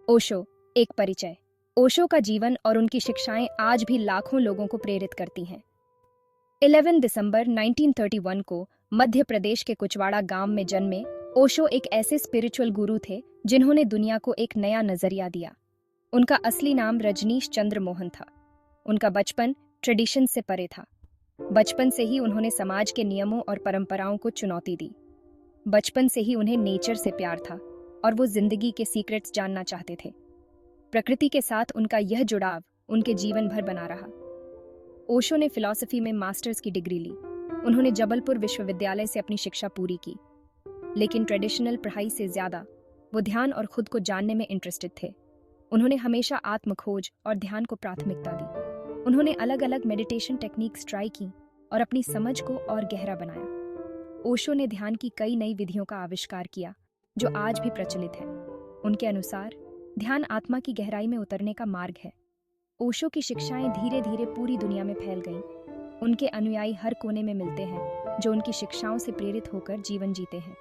ओशो, एक परिचय। ओशो का जीवन और उनकी शिक्षाएं आज भी लाखों लोगों को प्रेरित करती हैं। 11 दिसंबर 1931 को मध्य प्रदेश के कुचवाड़ा गांव में जन्मे ओशो एक ऐसे स्पिरिचुअल गुरु थे जिन्होंने दुनिया को एक नया नजरिया दिया। उनका असली नाम रजनीश चंद्र मोहन था। उनका बचपन ट्रेडिशन से परे था। बचपन से ही उन्होंने समाज के नियमों और परंपराओं को चुनौती दी। बचपन से ही उन्हें नेचर से प्यार था और वो जिंदगी के सीक्रेट्स जानना चाहते थे। प्रकृति के साथ उनका यह जुड़ाव उनके जीवन भर बना रहा। ओशो ने फिलॉसफी में मास्टर्स की डिग्री ली। उन्होंने जबलपुर विश्वविद्यालय से अपनी शिक्षा पूरी की, लेकिन ट्रेडिशनल पढ़ाई से ज्यादा वो ध्यान और खुद को जानने में इंटरेस्टेड थे। उन्होंने हमेशा आत्मखोज और ध्यान को प्राथमिकता दी। उन्होंने अलग अलग मेडिटेशन टेक्निक्स ट्राई की और अपनी समझ को और गहरा बनाया। ओशो ने ध्यान की कई नई विधियों का आविष्कार किया जो आज भी प्रचलित है। उनके अनुसार ध्यान आत्मा की गहराई में उतरने का मार्ग है। ओशो की शिक्षाएं धीरे धीरे पूरी दुनिया में फैल गईं। उनके अनुयायी हर कोने में मिलते हैं जो उनकी शिक्षाओं से प्रेरित होकर जीवन जीते हैं।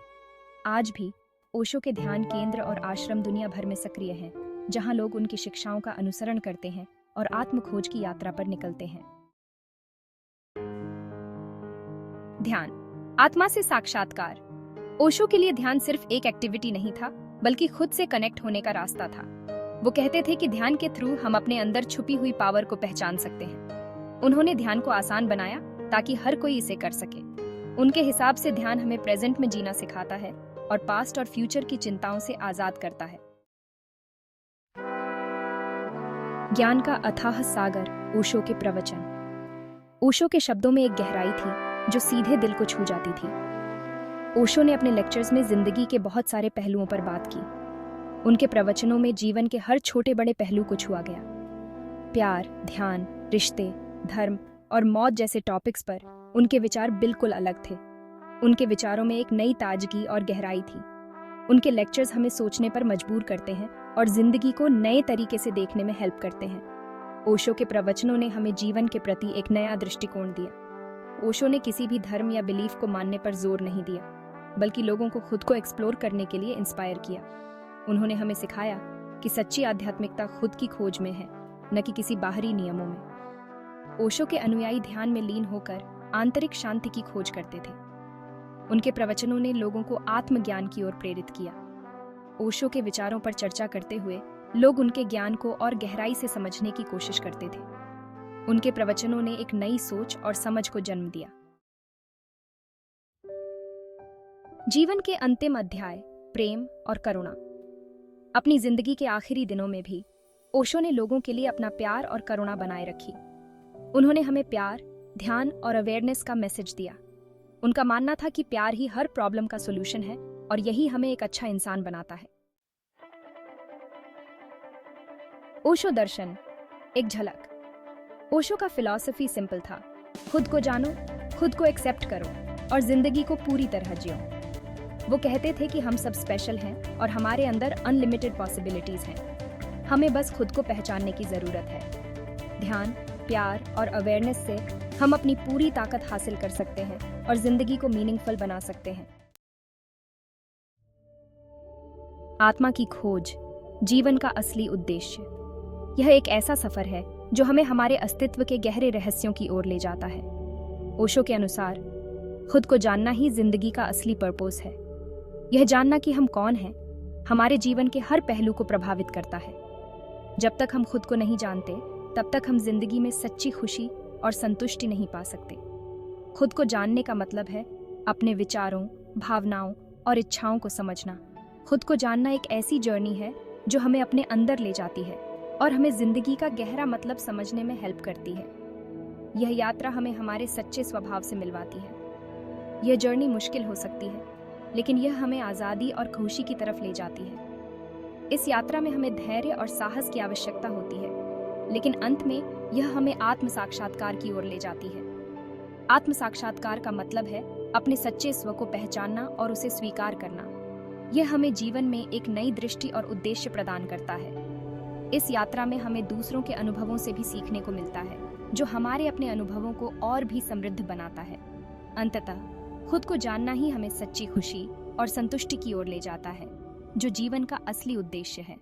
आज भी ओशो के ध्यान केंद्र और आश्रम दुनिया भर में सक्रिय हैं, जहां लोग उनकी शिक्षाओं का अनुसरण करते हैं और आत्मखोज की यात्रा पर निकलते हैं। ध्यान, आत्मा से साक्षात्कार। ओशो के लिए ध्यान सिर्फ एक एक्टिविटी नहीं था, बल्कि खुद से कनेक्ट होने का रास्ता था। वो कहते थे कि ध्यान के थ्रू हम अपने अंदर छुपी हुई पावर को पहचान सकते हैं। उन्होंने ध्यान को आसान बनाया ताकि हर कोई इसे कर सके। उनके हिसाब से ध्यान हमें प्रेजेंट में जीना सिखाता है और पास्ट और फ्यूचर की चिंताओं से आजाद करता है। ज्ञान का अथाह सागर, ओशो के प्रवचन। ओशो के शब्दों में एक गहराई थी जो सीधे दिल को छू जाती थी। ओशो ने अपने लेक्चर्स में जिंदगी के बहुत सारे पहलुओं पर बात की। उनके प्रवचनों में जीवन के हर छोटे बड़े पहलू को छुआ गया। प्यार, ध्यान, रिश्ते, धर्म और मौत जैसे टॉपिक्स पर उनके विचार बिल्कुल अलग थे। उनके विचारों में एक नई ताजगी और गहराई थी। उनके लेक्चर्स हमें सोचने पर मजबूर करते हैं और जिंदगी को नए तरीके से देखने में हेल्प करते हैं। ओशो के प्रवचनों ने हमें जीवन के प्रति एक नया दृष्टिकोण दिया। ओशो ने किसी भी धर्म या बिलीफ को मानने पर जोर नहीं दिया, बल्कि लोगों को खुद को एक्सप्लोर करने के लिए इंस्पायर किया। उन्होंने हमें सिखाया कि सच्ची आध्यात्मिकता खुद की खोज में है, न कि किसी बाहरी नियमों में। ओशो के अनुयायी ध्यान में लीन होकर आंतरिक शांति की खोज करते थे। उनके प्रवचनों ने लोगों को आत्मज्ञान की ओर प्रेरित किया। ओशो के विचारों पर चर्चा करते हुए लोग उनके ज्ञान को और गहराई से समझने की कोशिश करते थे। उनके प्रवचनों ने एक नई सोच और समझ को जन्म दिया। जीवन के अंतिम अध्याय, प्रेम और करुणा। अपनी जिंदगी के आखिरी दिनों में भी ओशो ने लोगों के लिए अपना प्यार और करुणा बनाए रखी। उन्होंने हमें प्यार, ध्यान और अवेयरनेस का मैसेज दिया। उनका मानना था कि प्यार ही हर प्रॉब्लम का सॉल्यूशन है और यही हमें एक अच्छा इंसान बनाता है। ओशो दर्शन, एक झलक। ओशो का फिलॉसफी सिंपल था, खुद को जानो, खुद को एक्सेप्ट करो और जिंदगी को पूरी तरह जियो। वो कहते थे कि हम सब स्पेशल हैं और हमारे अंदर अनलिमिटेड पॉसिबिलिटीज हैं। हमें बस खुद को पहचानने की जरूरत है। ध्यान, प्यार और अवेयरनेस से हम अपनी पूरी ताकत हासिल कर सकते हैं और जिंदगी को मीनिंगफुल बना सकते हैं। आत्मा की खोज, जीवन का असली उद्देश्य। यह एक ऐसा सफर है जो हमें हमारे अस्तित्व के गहरे रहस्यों की ओर ले जाता है। ओशो के अनुसार खुद को जानना ही जिंदगी का असली पर्पस है। यह जानना कि हम कौन हैं, हमारे जीवन के हर पहलू को प्रभावित करता है। जब तक हम खुद को नहीं जानते, तब तक हम जिंदगी में सच्ची खुशी और संतुष्टि नहीं पा सकते। खुद को जानने का मतलब है अपने विचारों, भावनाओं और इच्छाओं को समझना। खुद को जानना एक ऐसी जर्नी है जो हमें अपने अंदर ले जाती है और हमें जिंदगी का गहरा मतलब समझने में हेल्प करती है। यह यात्रा हमें हमारे सच्चे स्वभाव से मिलवाती है। यह जर्नी मुश्किल हो सकती है, लेकिन यह हमें आज़ादी और खुशी की तरफ ले जाती है। इस यात्रा में हमें धैर्य और साहस की आवश्यकता होती है, लेकिन अंत में यह हमें आत्म साक्षात्कार की ओर ले जाती है। आत्म साक्षात्कार का मतलब है अपने सच्चे स्व को पहचानना और उसे स्वीकार करना। यह हमें जीवन में एक नई दृष्टि और उद्देश्य प्रदान करता है। इस यात्रा में हमें दूसरों के अनुभवों से भी सीखने को मिलता है, जो हमारे अपने अनुभवों को और भी समृद्ध बनाता है। अंततः खुद को जानना ही हमें सच्ची खुशी और संतुष्टि की ओर ले जाता है, जो जीवन का असली उद्देश्य है।